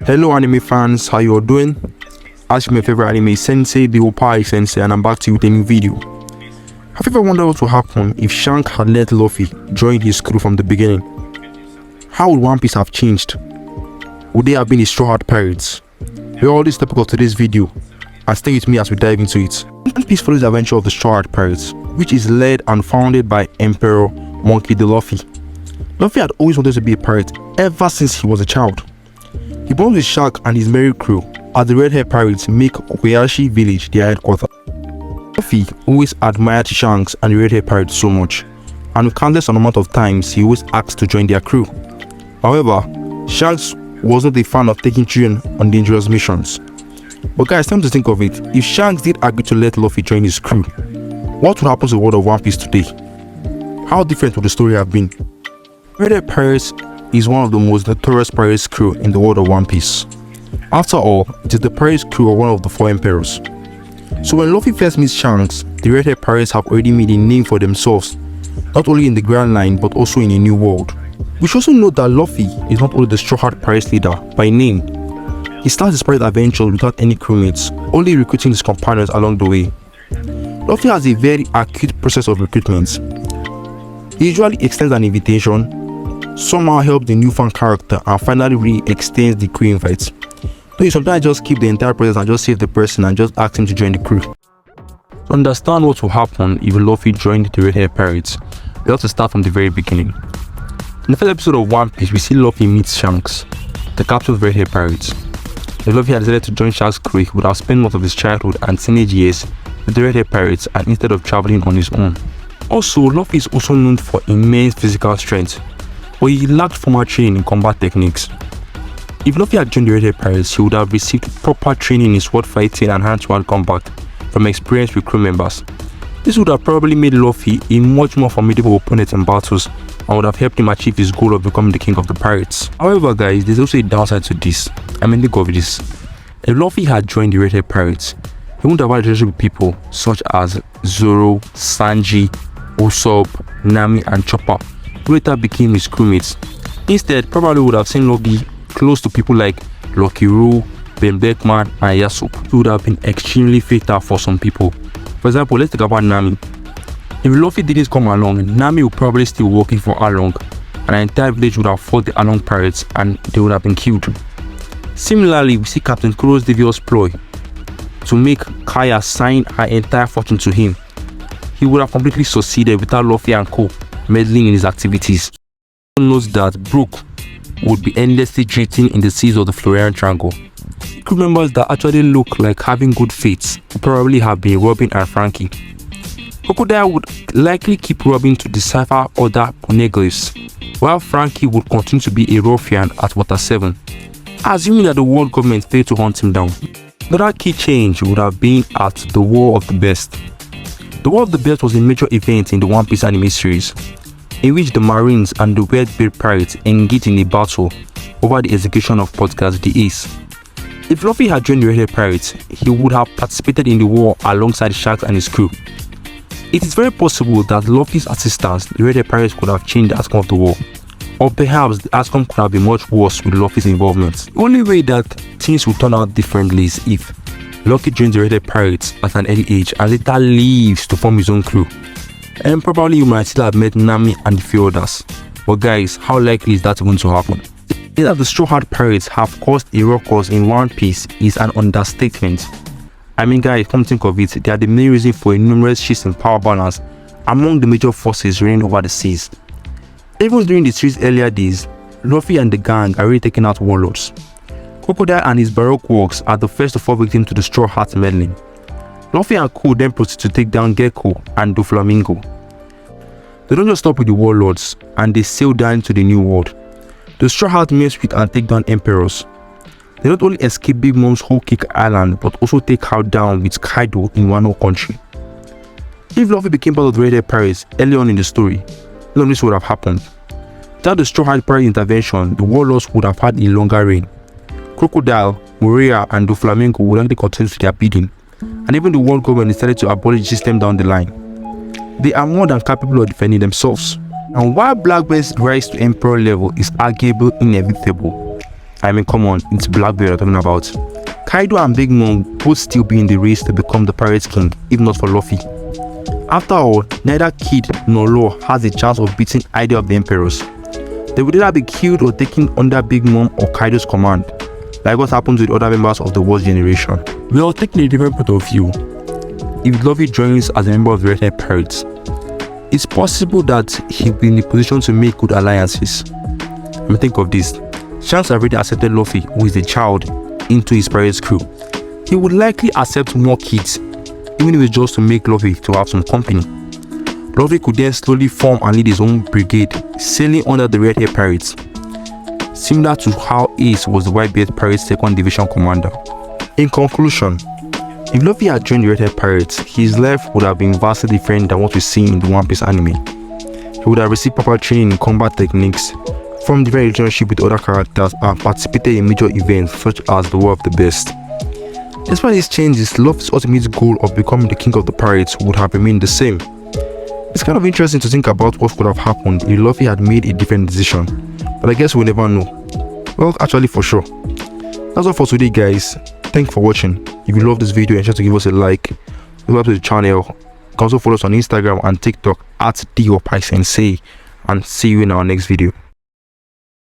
Hello anime fans, how you all doing? As my favorite anime sensei, the OppaiSensei, and I'm back to you with a new video. Have you ever wondered what would happen if Shanks had let Luffy join his crew from the beginning? How would One Piece have changed? Would they have been the Straw Hat Pirates? Hear all this topic of today's video and stay with me as we dive into it. One Piece follows the adventure of the Straw Hat Pirates, which is led and founded by Emperor Monkey D. Luffy. Luffy had always wanted to be a pirate ever since he was a child. He bonds with Shark and his merry crew as the Red-Haired Pirates make Okuyashi village their headquarters. Luffy always admired Shanks and the Red-Haired Pirates so much, and with countless amount of times he always asked to join their crew. However, Shanks wasn't a fan of taking children on dangerous missions. But guys, time to think of it, if Shanks did agree to let Luffy join his crew, what would happen to the world of One Piece today? How different would the story have been? Red-Haired Pirates is one of the most notorious pirates crew in the world of One Piece. After all, it is the pirates crew of one of the four emperors. So when Luffy first meets Shanks, the Red-Haired Pirates have already made a name for themselves, not only in the Grand Line but also in a new world. We should also note that Luffy is not only the Straw Hat Pirates leader by name. He starts his pirate adventures without any crewmates, only recruiting his companions along the way. Luffy has a very acute process of recruitment. He usually extends an invitation, somehow helps the newfound character, and finally re-extends the crew invites. Though you sometimes just keep the entire process and just save the person and just ask him to join the crew. To understand what will happen if Luffy joined the Red-Haired Pirates, we have to start from the very beginning. In the first episode of One Piece, we see Luffy meet Shanks, the captain of the Red-Haired Pirates. If Luffy had decided to join Shanks' crew, he would have spent most of his childhood and teenage years with the Red-Haired Pirates and instead of traveling on his own. Also, Luffy is also known for immense physical strength, but he lacked formal training in combat techniques. If Luffy had joined the Red-Haired Pirates, he would have received proper training in sword fighting and hand-to-hand combat from experienced crew members. This would have probably made Luffy a much more formidable opponent in battles and would have helped him achieve his goal of becoming the king of the pirates. However guys, there's also a downside to this. Think of this. If Luffy had joined the Red-Haired Pirates, he wouldn't have had a relationship with people such as Zoro, Sanji, Usopp, Nami and Chopper, who later became his crewmates. Instead, probably would have seen Luffy close to people like Lucky Roux, Ben Beckman and Yasop. It would have been extremely fatal for some people. For example, let's talk about Nami. If Luffy didn't come along, Nami would probably still working for Arlong, and the entire village would have fought the Arlong pirates and they would have been killed. Similarly, we see Captain Kuro's devious ploy to make Kaya sign her entire fortune to him. He would have completely succeeded without Luffy and co meddling in his activities. Notes that Brook would be endlessly drifting in the seas of the Florian Triangle. Crew members that actually look like having good fates would probably have been Robin and Frankie. Crocodile would likely keep Robin to decipher other poneglyphs, while Frankie would continue to be a ruffian at Water 7, assuming that the world government failed to hunt him down. Another key change would have been at the War of the Best. The War of the Best was a major event in the One Piece anime series, in which the Marines and the Red-Beard Pirates engaged in a battle over the execution of Portgas the Ace. If Luffy had joined the Red-Haired Pirates, he would have participated in the war alongside Shanks and his crew. It is very possible that Luffy's assistance, the Red-Haired Pirates, could have changed the outcome of the war, or perhaps the outcome could have been much worse with Luffy's involvement. The only way that things would turn out differently is if Luffy joins the Red-Haired Pirates at an early age and later leaves to form his own crew. And probably you might still have met Nami and a few others. But guys, how likely is that even to happen? That the Straw Hat Pirates have caused a ruckus in One Piece is an understatement. Guys, come think of it, they are the main reason for a numerous shifts in power balance among the major forces reigning over the seas. Even during the series' earlier days, Luffy and the gang are already taking out warlords. Crocodile and his Baroque works are the first to fall victim to the Straw Hat meddling. Luffy and Co then proceed to take down Gecko and Doflamingo. They don't just stop with the warlords and they sail down into the new world. The Straw Hat mess with and take down emperors. They not only escape Big Mom's Whole Cake Island but also take her down with Kaido in Wano country. If Luffy became part of the Red-Haired Pirates early on in the story, none of this would have happened. Without the Straw Hat Pirate intervention, the warlords would have had a longer reign. Crocodile, Moria and Doflamingo would likely continue their bidding, and even the world government decided to abolish the system down the line. They are more than capable of defending themselves. And while Blackbeard's rise to emperor level is arguably inevitable, I mean, come on, it's Blackbeard we're talking about. Kaido and Big Mom both still be in the race to become the Pirate King, if not for Luffy. After all, neither Kid nor Law has a chance of beating either of the Emperors. They would either be killed or taken under Big Mom or Kaido's command, like what happens with other members of the World's Generation. We are taking a different point of view. If Luffy joins as a member of the Red-Haired Pirates, it's possible that he'll be in a position to make good alliances. I mean, think of this. Shanks already accepted Luffy, who is a child, into his pirate's crew. He would likely accept more kids, even if it's just to make Luffy to have some company. Luffy could then slowly form and lead his own brigade, sailing under the Red-Haired Pirates, similar to how Ace was the Whitebeard Pirates' 2nd Division commander. In conclusion, if Luffy had joined the Red-Haired Pirates, his life would have been vastly different than what we see in the One Piece anime. He would have received proper training in combat techniques, formed different relationship with other characters, and participated in major events such as the War of the Beast. Despite these changes, Luffy's ultimate goal of becoming the king of the pirates would have remained the same. It's kind of interesting to think about what could have happened if Luffy had made a different decision, but I guess we'll never know. Well, actually for sure. That's all for today, guys. Thanks for watching. If you love this video, ensure to give us a like, subscribe to the channel. You can also follow us on Instagram and TikTok at OppaiSensei, and see you in our next video.